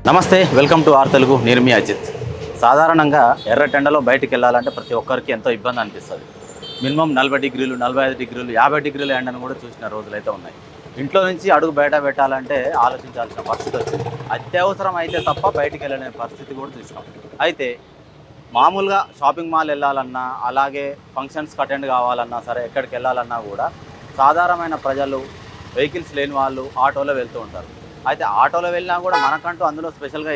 నమస్తే, welcome to are Telugu. నేను మీ అజిత్. సాధారణంగా ఎర్రటెండలో బయటికి వెళ్ళాలంటే ప్రతి ఒక్కరికి ఎంతో ఇబ్బంది అనిపిస్తుంది. మినిమం 40 డిగ్రీలు, 45 డిగ్రీలు, 50 డిగ్రీల ఎండను కూడా చూసిన రోజులైతే ఉన్నాయి. ఇంట్లో నుంచి అడుగు బయట పెట్టాలంటే ఆలోచించాల్సిన పరిస్థితి వచ్చింది. అత్యవసరం అయితే తప్ప బయటికి వెళ్ళలేని పరిస్థితి కూడా చూసినాం. అయితే మామూలుగా షాపింగ్ మాల్ వెళ్ళాలన్నా, అలాగే ఫంక్షన్స్కి అటెండ్ కావాలన్నా సరే, ఎక్కడికి వెళ్ళాలన్నా కూడా సాధారణమైన ప్రజలు, వెహికల్స్ లేని వాళ్ళు ఆటోలో వెళ్తూ ఉంటారు. అయితే ఆటోలో వెళ్ళినా కూడా మనకంటూ అందులో స్పెషల్గా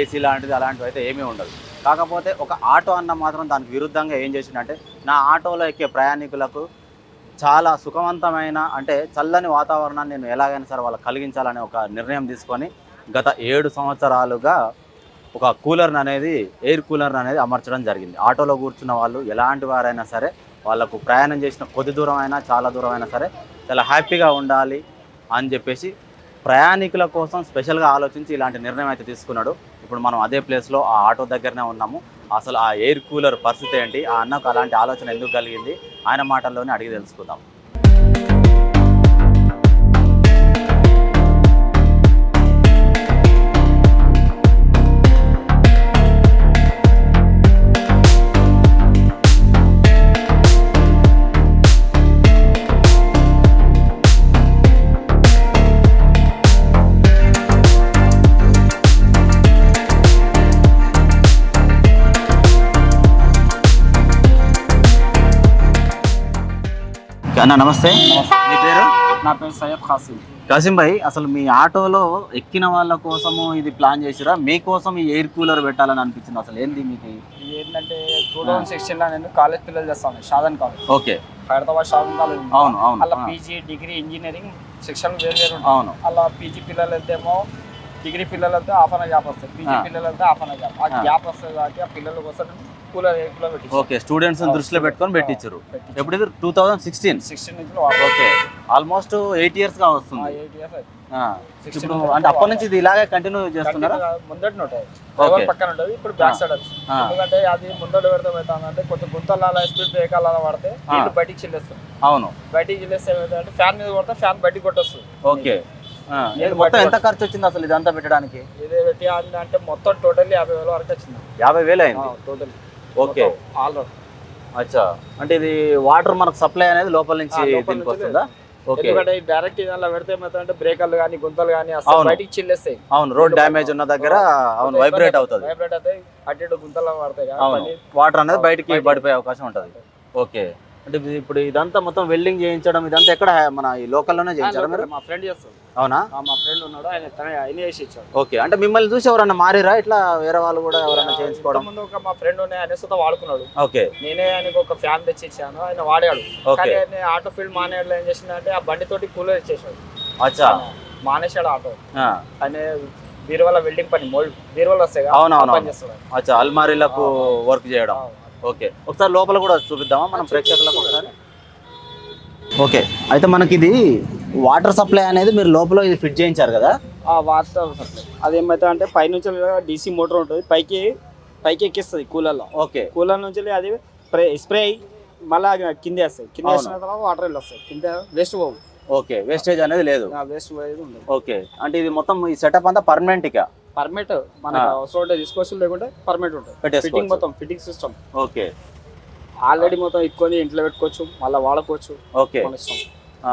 ఏసీ లాంటిది అలాంటివి అయితే ఏమీ ఉండదు. కాకపోతే ఒక ఆటో అన్న మాత్రం దానికి విరుద్ధంగా ఏం చేసిందంటే, నా ఆటోలో ఎక్కే ప్రయాణికులకు చాలా సుఖవంతమైన అంటే చల్లని వాతావరణాన్ని నేను ఎలాగైనా సరే వాళ్ళకి కలిగించాలనే ఒక నిర్ణయం తీసుకొని గత 7 సంవత్సరాలుగా ఒక ఎయిర్ కూలర్ని అనేది అమర్చడం జరిగింది. ఆటోలో కూర్చున్న వాళ్ళు ఎలాంటి వారైనా సరే, వాళ్ళకు ప్రయాణం చేసిన కొద్ది దూరం అయినా చాలా దూరం అయినా సరే చాలా హ్యాపీగా ఉండాలి అని చెప్పేసి ప్రయాణికుల కోసం స్పెషల్గా ఆలోచించి ఇలాంటి నిర్ణయం అయితే తీసుకున్నాడు. ఇప్పుడు మనం అదే ప్లేస్లో ఆ ఆటో దగ్గరనే ఉన్నాము. అసలు ఆ ఎయిర్ కూలర్ పరిస్థితి ఏంటి, ఆ అన్నకు అలాంటి ఆలోచన ఎందుకు కలిగింది, ఆయన మాటల్లోనే అడిగి తెలుసుకుందాం. అన్న నమస్తే, మీ పేరు? నా పేరు సయ్యద్ కాసిం భాయ్, అసలు మీ ఆటోలో ఎక్కిన వాళ్ళ కోసము ఇది ప్లాన్ చేసిరా, మీకోసం ఈ ఎయిర్ కూలర్ పెట్టాలని అనిపించింది? అసలు ఏంది మీకు? ఇది ఏంటంటే 2016లో నేను కాలేజ్ పిల్లలు చేస్తాను, Shadan college. Okay, Hyderabad Shadan college. అవును అవును. అలా పీజీ, డిగ్రీ, ఇంజనీరింగ్ సెక్షన్ వేరు వేరు ఉంటాయి. అవును. అలా పీజీ పిల్లలు వెళ్తేమో, డిగ్రీ పిల్లలు వెళ్తే హాఫ్ అన్ గ్యాప్ వస్తుంది, పీజీ పిల్లలు వెళ్తే హాఫ్ అన్ గ్యాప్. ఆ గ్యాప్ వస్తుంది కాబట్టి ఆ పిల్లల కోసం కూలర్ ఎయిర్ కూలర్ పెట్టి. ఓకే, స్టూడెంట్స్ దృష్టిలో పెట్టుకొని పెట్టించారు. ఎప్పుడు ఇది? 2016 నుంచి. ఓకే, ఆల్మోస్ట్ 8 years గా వస్తుంది. 8 years ఇప్పుడు అంటే అప్పటి నుంచి ఇది ఇలాగే కంటిన్యూ చేస్తున్నారా? ముందటి ఉంటాయి, పక్కన ఉంటుంది. ఇప్పుడు బ్యాక్ సైడ్ వచ్చింది. ఎందుకంటే అది ముందట పెడితే పెడతానంటే కొంచెం గుంతల స్పీడ్ బ్రేక్ అలా పడితే నీళ్ళు బయటికి చిల్లేస్తుంది. అవును, బయటికి చిల్లేస్తే ఏమైందంటే ఫ్యాన్ మీద కొడితే ఫ్యాన్ బయటికి కొట్టొస్తుంది. ఓకే, మొత్తం ఎంత ఖర్చు వచ్చింది అసలు ఇదంతా పెట్టడానికి? ఇది పెట్టి అంటే మొత్తం టోటల్లీ 50,000 వరకు వచ్చింది. 50,000 అయింది టోటల్. Okay, all round. అచ్చా, అంటే ఇది వాటర్ మనకు సప్లై అనేది లోపల నుంచి దీనికి వస్తుందా? ఓకే, ఎందుకంటే డైరెక్ట్ ఇలా పెడితే ఏమవుతుందంటే బ్రేకర్లు కానీ గుంతలు కానీ అసలు బయటికి చిల్లేస్తాయి. అవును, రోడ్ డ్యామేజ్ ఉన్న దగ్గర అవును వైబ్రేట్ అవుతుంది. వైబ్రేట్ అవుతాయి, అటు గుంతలు పడతాయి. అవును, వాటర్ అనేది బయటికి పడిపోయే అవకాశం ఉంటుంది. ఓకే, అంటే ఇప్పుడు ఇదంతా మొత్తం వెల్డింగ్ చేయించడం ఇదంతా ఎక్కడ మన ఈ లోకల్లోనే చేయించారు మీరు? మా ఫ్రెండ్ చేస్తాడు. అవునా? మా ఫ్రెండ్ ఉన్నాడు, ఆయన చేసి ఇచ్చాడు. ఓకే, అంటే మిమ్మల్ని చూసి ఎవరన్నా మారిరా ఇట్లా వేరే వాళ్ళు కూడా ఎవరైనా చేయించుకోవడం? ముందు ఒక మా ఫ్రెండ్ ఆయన సుతా వాడుకున్నాడు. ఓకే, నేనే ఆయనకు ఒక ఫ్యాన్ తెచ్చి ఇచ్చాను, ఆయన వాడాడు. కానీ ఆయన ఆటో ఫీల్డ్ మానేయడం ఏం చేసిందంటే ఆ బండి తోటి కూలర్ ఇచ్చేసాడు. అచ్చా, మానేశాడు ఆటో. ఆయన బీరువాల వెల్డింగ్ పని, బీరువాలు వస్తాయి. అవునవును. అచ్చా, అల్మారీలకు వర్క్ చేయడం. ఓకే, ఒకసారి లోపల కూడా చూపిద్దామా మనం ప్రేక్షకులకు ఒకసారి? ఓకే, అయితే మనకి ఇది వాటర్ సప్లై అనేది మీరు లోపల ఇది ఫిట్ చేయించారు కదా? వాటర్ సప్లై అది ఏమైతే అంటే పైనుంచి డీసీ మోటార్ ఉంటుంది, పైకి ఎక్కిస్తుంది కూలర్లో. ఓకే, కూలర్ నుంచి అది స్ప్రే మళ్ళీ కింద వేస్తాయి. కింద వేసిన తర్వాత వాటర్ వెళ్ళి వస్తాయి, కింద వేస్ట్ పోవు. ఓకే, వేస్టేజ్ అనేది లేదు. వేస్ట్ పోయేది ఉండదు. ఓకే, అంటే ఇది మొత్తం ఈ సెటప్ అంతా పర్మనెంట్ ఇక? పర్మనెంట్, మనకు అవసరం తీసుకోవచ్చు, లేకుంటే పర్మనెంట్ ఉంటుంది. ఫిట్టింగ్ మొత్తం ఫిట్టింగ్ సిస్టమ్. ఓకే, ఆల్రెడీ మొత్తం ఇక్కుని ఇంట్లో పెట్టుకోవచ్చు, మళ్ళీ వాడుకోవచ్చు. ఓకే,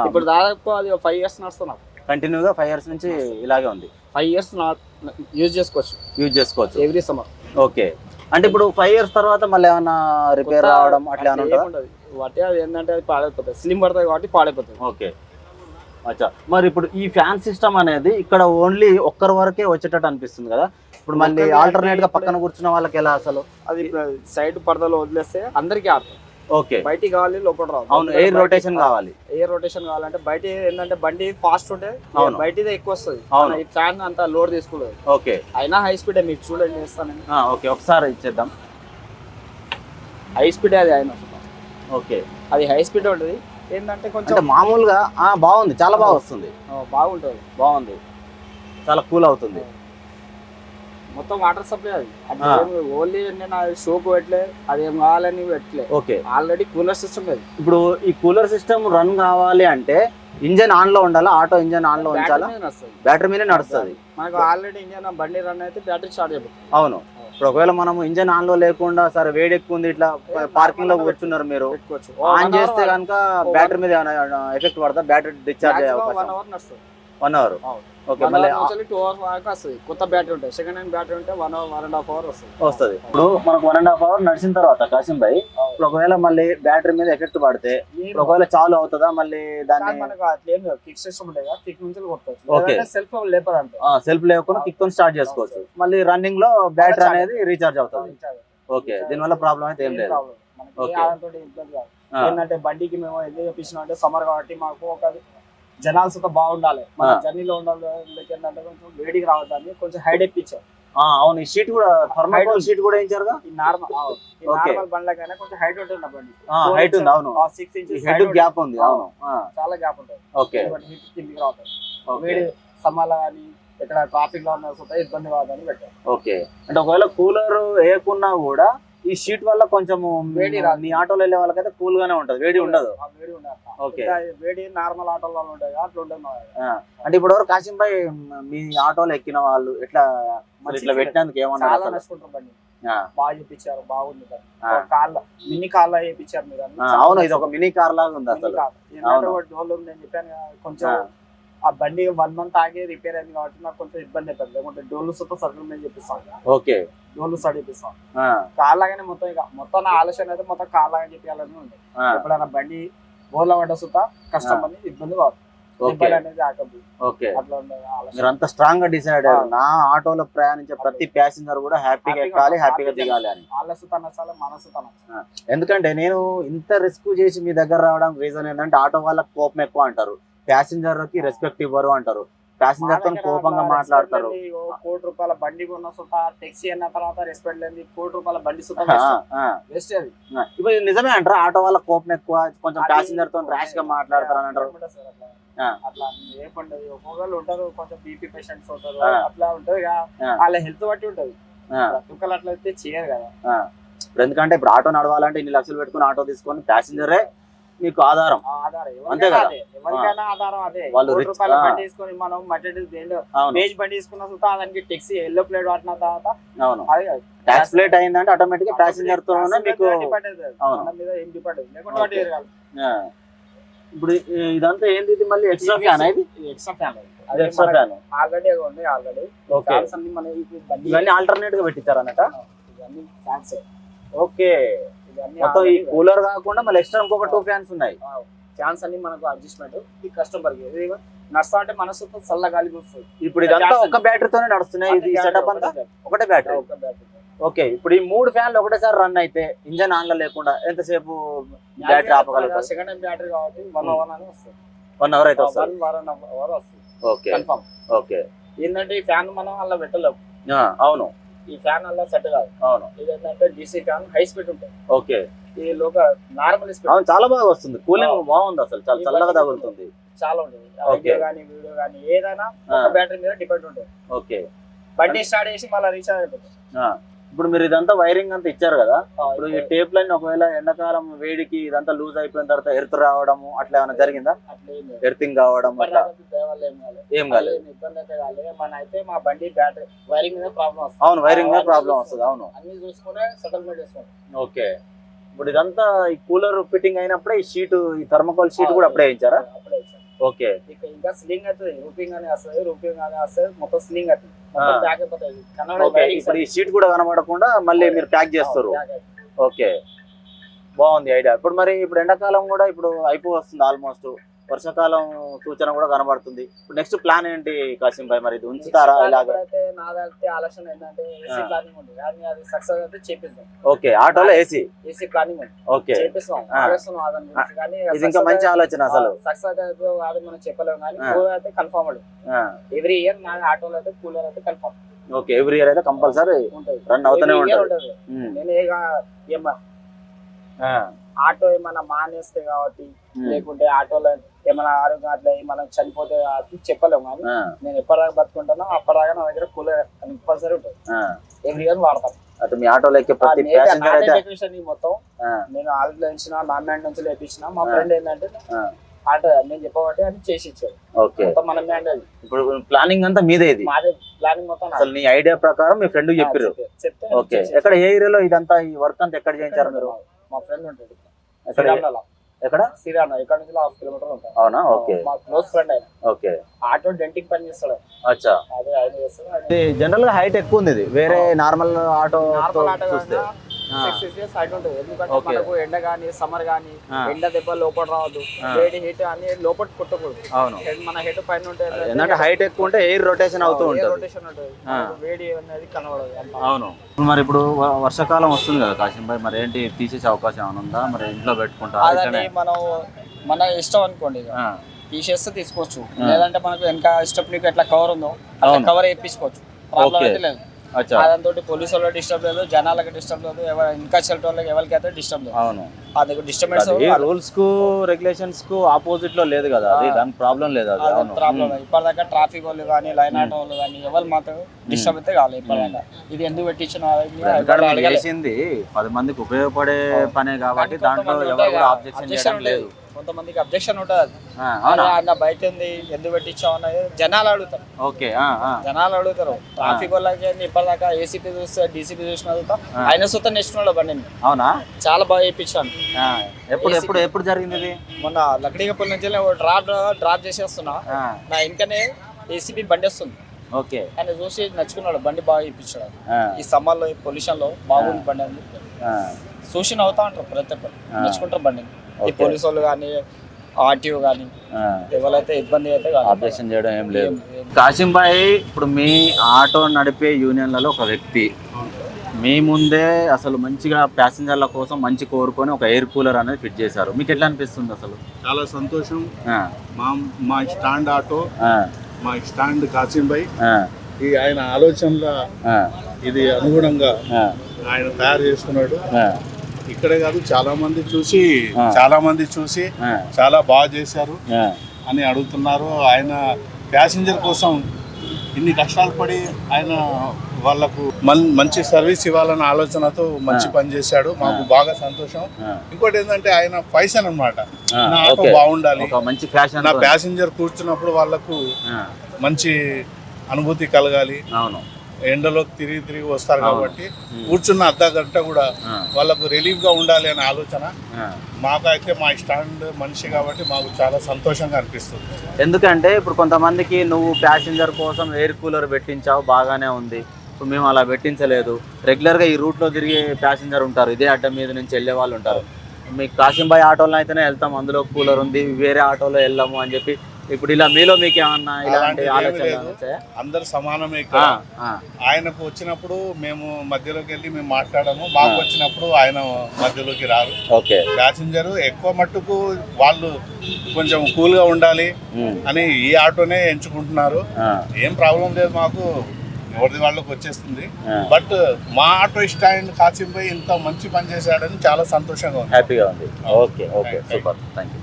ఇప్పుడు దాదాపు అది 5 years నడుస్తున్నాం కంటిన్యూగా. 5 years నుంచి ఇలాగే ఉంది. 5 years యూజ్ చేసుకోవచ్చు ఎవ్రీ సమ్మర్. ఓకే, అంటే ఇప్పుడు 5 years తర్వాత మళ్ళీ ఏమన్నా రిపేర్ రావడం అట్లా ఏమన్నా ఉంటుంది? వాటి అది ఏంటంటే అది పాడైపోతుంది, స్లిమ్ పడుతుంది కాబట్టి పాడైపోతుంది. ఓకే, అచ్చా, మరి ఇప్పుడు ఈ ఫ్యాన్ సిస్టమ్ అనేది ఇక్కడ ఓన్లీ ఒక్కరి వరకే వచ్చేటట్టు అనిపిస్తుంది కదా? ఇప్పుడు మళ్ళీ ఆల్టర్నేట్ గా పక్కన కూర్చున్న వాళ్ళకి ఎలా అసలు? అది సైడ్ పరదలో వదిలేస్తే అందరికీ ఆడుతుంది. ఓకే, బయటికి కావాలి, లోపల రావాలి. అవును, ఎయిర్ రొటేషన్ కావాలి. ఎయిర్ రొటేషన్ కావాలంటే బయట ఏంటంటే బండి ఫాస్ట్ ఉంటే బయటదే ఎక్కువ వస్తుంది. ఈ ఫ్యాన్ అంత లోడ్ తీసుకోలేదు. ఓకే, అయినా హై స్పీడ్ మీకు చూడండి చేస్తాను. ఓకే, ఒకసారి ఇచ్చేద్దాం. హై స్పీడ్ అది అయినా. ఓకే, అది హై స్పీడ్ ఉంటుంది. ఏంటంటే కొంచెం మామూలుగా బాగుంది, చాలా బాగా వస్తుంది. బాగుంటుంది, బాగుంది, చాలా కూల్ అవుతుంది. మొత్తం వాటర్ సప్లై అది ఓన్లీ నేను షోకు పెట్టలే అదేం కావాలని పెట్టలే. ఓకే, ఆల్రెడీ కూలర్ సిస్టమ్ లేదు. ఇప్పుడు ఈ కూలర్ సిస్టమ్ రన్ కావాలి అంటే ఇంజన్ ఆన్ లో ఉండాలా, ఆటో ఇంజన్ ఆన్ లో ఉంచాలా? బ్యాటరీ మీద నడుస్తుంది మనకు. ఆల్రెడీ ఇంజన్ బండి రన్ అయితే బ్యాటరీ స్టార్ట్ అయిపోతుంది. అవును. ఇప్పుడు ఒకవేళ మనం ఇంజన్ ఆన్ లో లేకుండా సరే వేడి ఎక్కువ ఉంది ఇట్లా పార్కింగ్ లో కూర్చున్నారు మీరు, ఆన్ చేస్తే కనుక బ్యాటరీ మీద ఎఫెక్ట్ పడతా? బ్యాటరీ డిశ్చార్జ్ అయ్యే అవకాశం 1 అవర్ నడుస్తుంది. 1 అవర్. ఓకే, మళ్ళీ 2 అవర్స్ వరకు వస్తుంది. కొత్త బ్యాటరీ ఉంటాయి, సెకండ్ హ్యాండ్ బ్యాటరీ ఉంటే 1 అవర్ 1.5 అవర్ వస్తుంది. ఇప్పుడు మనకు 1.5 అవర్ నడిచిన తర్వాత కాసిం భాయ్, ఇప్పుడు ఒకవేళ మళ్ళీ బ్యాటరీ మీద ఎఫెక్ట్ పడితే ఒకవేళ చాలు అవుతుందా మళ్ళీ? దాన్ని మనకు అట్లేం కిక్ సిస్టమ్ ఉంటాయి కదా, కిక్ నుంచి కొట్టుకోవచ్చు. సెల్ఫ్ లేపదంటే సెల్ఫ్ లేకుండా కిక్ తో స్టార్ట్ చేసుకోవచ్చు. మళ్ళీ రన్నింగ్ లో బ్యాటరీ అనేది రీఛార్జ్ అవుతుంది. ఓకే, దీనివల్ల ప్రాబ్లం అయితే ఏం లేదు. ఏంటంటే బండికి మేము ఎందుకు చెప్పించినాం అంటే సమ్మర్ కాబట్టి మాకు ఒక జనాలు సుత బాగుండాలి, మన జర్నీలో ఉండాలి. ఏంటంటే కొంచెం వేడికి రావద్దని కొంచెం హైట్ ఎప్పించారు. అవును, ఈ షీట్ కూడా థర్మల్ షీట్ కూడా వేయించారుగా. ఈ నార్మల్ బండ్లకైనా కొంచెం హైట్ ఉంటుంది బండి. హైట్ ఉంది, అవును. 6 ఇంచెస్ హెడ్ గ్యాప్ ఉంది, అవును. చాలా గ్యాప్ ఉంటుంది. ఓకే, హీట్ కిందికి రావద్దు. వేడి సమ్మర్లో కానీ ఇక్కడ ట్రాఫిక్ లో ఉన్న సుత ఇబ్బంది కావద్దని పెట్టారు. ఓకే, అంటే ఒకవేళ కూలర్ వేయకున్నా కూడా ఈ షీట్ వల్ల కొంచెం వేడి రాదు. మీ ఆటోలో వెళ్ళే వాళ్ళకైతే కూల్ గానే ఉంటది, వేడి ఉండదు. ఓకే, వేడి నార్మల్ ఆటోలో ఉంటాయి అట్లా ఉండదు. అంటే ఇప్పుడు వరకు కాసిం భాయ్ మీ ఆటోలో ఎక్కిన వాళ్ళు ఇట్లా పెట్టినందుకు ఏమన్నా నడుచుకుంటారు బండి? బాగా చూపించారు, బాగుంది. కార్ల మినీ కార్లో చేయించారు మీరు. అవును, ఇది ఒక మినీ కార్ లాగా ఉంది అసలు. డోర్లు ఉంది అని చెప్పాను కొంచెం. ఆ బండి 1 మంత్ ఆగి రిపేర్ అయింది కాబట్టి నాకు కొంచెం ఇబ్బంది అవుతుంది. లేకుంటే డోర్లు సుతం సర్కిల్ మీద చెప్పిస్తాను. ఓకే, డోర్లు స్టార్ట్ చేపిస్తాం. కార్ లాగానే మొత్తం ఇక మొత్తం నా ఆలోచన అయితే మొత్తం కార్ లాగా చెప్పాలని ఉంది. ఎప్పుడైనా బండి బోర్ల పడ్డ సుత కస్టమర్ ఇబ్బంది కాదు. అంత స్ట్రాంగ్ గా డిసైడ్ అయ్యారు నా ఆటోలో ప్రయాణించే ప్రతి ప్యాసింజర్ కూడా హ్యాపీగా ఎక్కాలి, హ్యాపీగా దిగాలి అని. ఎందుకంటే నేను ఇంత రిస్క్ చేసి మీ దగ్గర రావడం రీజన్ ఏంటంటే ఆటో వాళ్ళకి కోపం ఎక్కువ అంటారు, ప్యాసింజర్ కి రెస్పెక్ట్ ఇవ్వరు అంటారు, ప్యాసింజర్ తో కోపంగా మాట్లాడతారు. ₹1,00,00,000 బండి కొన్న సుత టాక్సీ అన్న తర్వాత రెస్పెక్ట్ లేదు. ₹1,00,00,000 బండి సుత వేస్ట్. అది ఇప్పుడు నిజమే అంటారు, ఆటో వాళ్ళ కోపం ఎక్కువ, కొంచెం ప్యాసింజర్ తో ర్యాష్ గా మాట్లాడతారు అని అంటారు. అట్లా ఏ పండుగ ఒక్కొక్కరు ఉంటారు, కొంచెం బీపీ పేషెంట్స్ ఉంటారు, అట్లా ఉంటది. వాళ్ళ హెల్త్ బట్టి ఉంటది. ఒక్కొక్కరు అట్లా అయితే చేయరు కదా. ఇప్పుడు ఎందుకంటే ఇప్పుడు ఆటో నడవాలంటే ఇన్ని లక్షలు పెట్టుకుని ఆటో తీసుకొని ప్యాసింజరే మీకు ఆధారం. అంతే కదా, ఎవరికైనా ఆధారం అదే. ₹1,00,00,000 బండి తీసుకొని మనం మధ్య బండి తీసుకున్న సుతా దానికి టెక్సీ ఎల్లో ప్లేట్ వాటిన తర్వాత ట్యాక్స్ ప్లేట్ అయిందంటే ఆటోమేటిక్ గా ప్యాసింజర్ తోనే మీకు మీద ఏం డిపెండ్ లేకుంటే. ఇప్పుడు ఇదంతా ఏంది, ఇది మళ్ళీ extra fan? Extra fan already ఉంది. ఆల్రెడీ ఇవన్నీ ఆల్టర్నేట్ గా పెట్టించారు అన్నట. ఓకే, మొత్తం ఈ కూలర్ కాకుండా మళ్ళీ ఎక్స్ట్రా ఇంకొక 2 ఫ్యాన్స్ ఉన్నాయి. ఫ్యాన్స్ అన్ని మనకు అడ్జస్ట్మెంట్ ఈ కస్టమర్ కి నడుస్తా అంటే మనసు చల్ల గాలి వస్తుంది. ఇప్పుడు ఇదంతా ఒక బ్యాటరీతోనే నడుస్తున్నాయి, ఇది సెటప్ అంతా ఒకటే బ్యాటరీ. ఓకే, ఇప్పుడు ఈ 3 ఫ్యాన్లు ఒకటేసారి రన్ అయితే ఇంజన్ ఆన్ లో లేకుండా ఎంతసేపు బ్యాటరీ ఆపగలుగుతారు? సెకండ్ హ్యాండ్ బ్యాటరీ కాబట్టి 1 అవర్ అని వస్తుంది. 1 అవర్ అయితే వస్తుంది. 1.5 అవర్ వస్తుంది. Okay, confirm. ఓకే, ఏంటంటే ఈ ఫ్యాన్ మనం అలా పెట్టలేము. అవును, ఈ ఫ్యాన్ అలా సెట్ కాదు. అవును, ఇది ఏంటంటే డీసీ ఫ్యాన్, హై స్పీడ్ ఉంటుంది. ఓకే, ఈ లోక నార్మల్ స్పీడ్ చాలా బాగా వస్తుంది, కూలింగ్ బాగుంది, అసలు చాలా చల్లగా తగులుతుంది. చాలా ఉంటుంది. వీడియో కానీ ఏదైనా ఒక బ్యాటరీ మీద డిపెండ్ ఉంటుంది. ఓకే, బండి స్టార్ట్ చేసి మళ్ళీ రీఛార్జ్ అయిపోతుంది. ఇప్పుడు మీరు ఇదంతా వైరింగ్ అంతా ఇచ్చారు కదా, ఇప్పుడు ఈ టేప్ లైన్ ఒకవేళ ఎండాకాలం వేడికి ఇదంతా లూజ్ అయిపోయిన తర్వాత ఎర్త్ రావడము అట్లా ఏమైనా జరిగిందా? ఎర్తింగ్ కావడం అట్లా ఏం కాలేదు, ఇబ్బంది అయితే కాలేదు. మన అయితే మా బండి బ్యాటరీ వైరింగ్ మీద ప్రాబ్లం వస్తుంది. అవును, వైరింగ్ మీద ప్రాబ్లం వస్తుంది. అవును, అన్ని చూసుకునే సెటిల్మెంట్ చేసుకోండి. ఓకే, ఇప్పుడు ఇదంతా ఈ కూలర్ ఫిట్టింగ్ అయినప్పుడే ఈ షీట్, ఈ థర్మోకోల్ షీట్ కూడా అప్పుడే ఇచ్చారా? ఓకే, ఇంకా స్లింగ్ అవుతుంది, రూపింగ్ అని వస్తుంది, రూపింగ్ అని వస్తుంది, మొత్తం స్లింగ్ అవుతుంది. ఇప్పుడు ఈ షీట్ కూడా కనబడకుండా మళ్ళీ మీరు ప్యాక్ చేస్తారు. ఓకే, బాగుంది ఐడియా. ఇప్పుడు మరి ఇప్పుడు ఎండాకాలం కూడా ఇప్పుడు అయిపోతుంది, ఆల్మోస్ట్ వర్షాకాలం సూచన కూడా కనబడుతుంది. ఇప్పుడు నెక్స్ట్ ప్లాన్ ఏంటి కాసిం భాయ్, మరి ఇది ఉంచుతారా ఇలాగా? నాదైతే ఆలోచన ఏంటంటే ఏసీ ప్లానింగ్ ఉంది, కానీ అది సక్సెస్ అయితే చేపిస్తాం. ఓకే, ఆటోలో ఏసీ ప్లానింగ్ ఉంది. ఓకే, చేపిస్తాం. కానీ ఇది ఇంకా మంచి ఆలోచన. అసలు సక్సెస్ అయితే కాదు మనం చెప్పలేము, కానీ కూలర్ అయితే కన్ఫర్మ్ ఎవ్రీ ఇయర్ నా ఆటోలో అయితే కూలర్ అయితే కన్ఫర్మ్. ఓకే, ఎవ్రీ ఇయర్ అయితే కంపల్సరీ రన్ అవుతూనే ఉంటుంది. నేను ఆటో ఏమన్నా మానేస్తే కాబట్టి లేకుంటే ఆటోలో ఏమైనా ఆరోగ్యం అట్లా మనం చనిపోతే అది చెప్పలేము. కానీ నేను ఎప్పటిదాకా బతుకుంటానో అప్పటిదాకా నా దగ్గర కూలర్ కంపల్సరీ ఉంటుంది. ఎవ్రీ ఇయర్ వాడతాను. అంటే మీ ఆటోలో ఎక్కే ప్రతి ప్యాసింజర్ అయితే డెకరేషన్ మొత్తం నేను ఆల్రెడీ వేయించిన, నాన్ మ్యాండ్ నుంచి లేపించిన. మా ఫ్రెండ్ ఏంటంటే ఆటో నేను చెప్పబట్టి అని చేసి ఇచ్చాడు. మొత్తం మనం హ్యాండిల్. ఇప్పుడు ప్లానింగ్ అంతా మీదే? ఇది మాదే ప్లానింగ్ మొత్తం. అసలు నీ ఐడియా ప్రకారం మీ ఫ్రెండ్ చెప్పారు? చెప్తే ఓకే. ఎక్కడ ఏ ఏరియాలో ఇదంతా ఈ వర్క్ అంతా ఎక్కడ చేయించారు మీరు? మా ఫ్రెండ్ ఉంటాడు ఎక్కడ? శ్రీరామ్, ఇక్కడ నుంచి 1/2 కిలోమీటర్ ఉంటాయి. అవునా? ఓకే. మా క్లోజ్ ఫ్రెండ్ ఆయన. ఓకే. ఆటో డెంటింగ్ పని చేస్తాడు. అచ్చా. అదే ఆయన చేస్తాడు. ఇది జనరల్ గా హైట్ ఎక్కువ ఉంది. ఇది వేరే నార్మల్ ఆటో చూస్తే 6 inches హైట్ ఉంటుంది. ఎందుకంటే మనకు ఎండ గానీ సమ్మర్ గానీ ఎండ దెబ్బ లోపల రావద్దు, వేడి హీట్ అన్ని లోపల కొట్టకూడదు. అవును. మన హెడ్ పైన ఉంటే ఏంటంటే హైట్ ఎక్కువ ఉంటే ఎయిర్ రొటేషన్ అవుతూ ఉంటుంది. రొటేషన్ ఉంటుంది, వేడి అనేది కనబడదు. అవును. మరి ఇప్పుడు వర్షాకాలం వస్తుంది కదా కాశీం భాయ్, మరి ఏంటి తీసేసే అవకాశం ఏమైనా ఉందా? మరి ఇంట్లో పెట్టుకుంటారా? అదే మనం మన ఇష్టం అనుకోండి, తీసేస్తే తీసుకోవచ్చు. లేదంటే మనకు వెనక స్టెప్ ఎట్లా కవర్ ఉందో అట్లా కవర్ వేయించుకోవచ్చు. ప్రాబ్లం అయితే లేదు. దాంతో పోలీసు వాళ్ళకి డిస్టర్బ్ లేదు, జనాలకి డిస్టర్బ్ లేదు, ఇంకా చెల్ట వాళ్ళకి ఎవరికి అయితే డిస్టర్బ్ లేదు. అవును. అది డిస్టర్బెన్స్ రూల్స్ కు రెగ్యులేషన్స్ కు ఆపోజిట్ లో లేదు కదా, అది దాని ప్రాబ్లం లేదు. అది ప్రాబ్లం. ఇప్పటిదాకా ట్రాఫిక్ వాళ్ళు కానీ లైన్ ఆటో వాళ్ళు కానీ ఎవరు మాత్రం డిస్టర్బ్ అయితే కాలేదు ఇప్పటిదాకా. ఇది ఎందుకు పెట్టించిన 10 మందికి ఉపయోగపడే పనే కాబట్టి దాంట్లో ఎవరు కూడా ఆబ్జెక్షన్ చేయడం లేదు. కొంతమందికి అబ్జెక్షన్ ఉంటుంది. అది అన్న బయట ఉంది ఎందుకు పెట్టించావు అన్నది జనాలు అడుగుతారు. ఓకే. జనాలు అడుగుతారు. ట్రాఫిక్ వాళ్ళకి ఇప్పటిదాకా ఏసీపీ చూస్తే డీసీపీ చూసిన ఆయన సుత నెక్స్ట్ బండిని. అవునా? చాలా బాగా వేయించాను. ఎప్పుడు జరిగింది ఇది? మొన్న లక్డీగపల్లి నుంచి డ్రాప్ చేసేస్తున్నా, నా ఇంకనే ఏసీపీ బండి వస్తుంది. ఓకే. ఆయన చూసి నచ్చుకున్నాడు, బండి బాగా ఇప్పించాడు. ఈ సమ్మర్ లో ఈ పొల్యూషన్ లో బాగుంది బండి అని చూసి నవ్వుతా ఉంటారు. ప్రతి ఒక్కరు నచ్చుకుంటారు బండిని. ఈ పోలీసు వాళ్ళు కానీ ఆర్టీఓ కానీ ఎవరైతే ఇబ్బంది అయితే ఆబ్జెక్షన్ చేయడం ఏం లేదు. కాశీం భాయ్, ఇప్పుడు మీ ఆటో నడిపే యూనియన్లలో ఒక వ్యక్తి మీ ముందే అసలు మంచిగా ప్యాసింజర్ల కోసం మంచి కోరుకొని ఒక ఎయిర్ కూలర్ అనేది ఫిట్ చేశారు. మీకు ఎట్లా అనిపిస్తుంది? అసలు చాలా సంతోషం. మా స్టాండ్ ఆటో, మా స్టాండ్ కాశీం భాయ్ ఈ ఆయన ఆలోచనల ఇది అనుగుణంగా ఆయన తయారు చేసుకున్నాడు. ఇక్కడే కాదు, చాలా మంది చూసి చాలా బాగా చేశారు అని అడుగుతున్నారు. ఆయన ప్యాసింజర్ కోసం ఇన్ని కష్టాలు పడి ఆయన వాళ్ళకు మంచి సర్వీస్ ఇవ్వాలన్న ఆలోచనతో మంచి పని చేశాడు. మాకు బాగా సంతోషం. ఇంకోటి ఏంటంటే ఆయన ఫ్యాషన్ అన్నమాట. నా ఆటో బాగుండాలి, నా ప్యాసింజర్ కూర్చున్నప్పుడు వాళ్ళకు మంచి అనుభూతి కలగాలి. ఎండలోకి తిరిగి వస్తారు కాబట్టి కూర్చున్న అర్ధ గంట కూడా వాళ్ళకు రిలీఫ్ గా ఉండాలి అనే ఆలోచన మాకైతే. మా స్టాండ్ మనిషి కాబట్టి మాకు చాలా సంతోషంగా అనిపిస్తుంది. ఎందుకంటే ఇప్పుడు కొంతమందికి నువ్వు ప్యాసింజర్ కోసం ఎయిర్ కూలర్ పెట్టించావు, బాగానే ఉంది. ఇప్పుడు మేము అలా పెట్టించలేదు. రెగ్యులర్గా ఈ రూట్లో తిరిగే ప్యాసింజర్ ఉంటారు, ఇదే అడ్డం మీద నుంచి వెళ్ళే వాళ్ళు ఉంటారు. మీకు కాశీం భాయ్ ఆటోలో అయితేనే వెళ్తాం, అందులో కూలర్ ఉంది, వేరే ఆటోలో వెళ్ళాము అని చెప్పి. ఇప్పుడు ఇలా మీలో మీకు ఏమన్నా ఇలాంటి ఆలోచనలు? అందరు సమానమే. ఆయనకు వచ్చినప్పుడు మేము మధ్యలోకి వెళ్ళి మేము మాట్లాడము, మాకు వచ్చినప్పుడు ఆయన మధ్యలోకి రారు. ఓకే. ప్యాసింజర్ ఎక్కువ మట్టుకు వాళ్ళు కొంచెం కూల్ గా ఉండాలి అని ఈ ఆటోనే ఎంచుకుంటున్నారు. ఏం ప్రాబ్లం లేదు మాకు, ఎవరిది వాళ్ళకి వచ్చేస్తుంది. బట్ మా ఆటో స్టాండ్ కాశీం భాయ్ ఇంత మంచి పని చేశాడని చాలా సంతోషంగా ఉంది, హ్యాపీగా ఉంది. ఓకే. Super, thank you.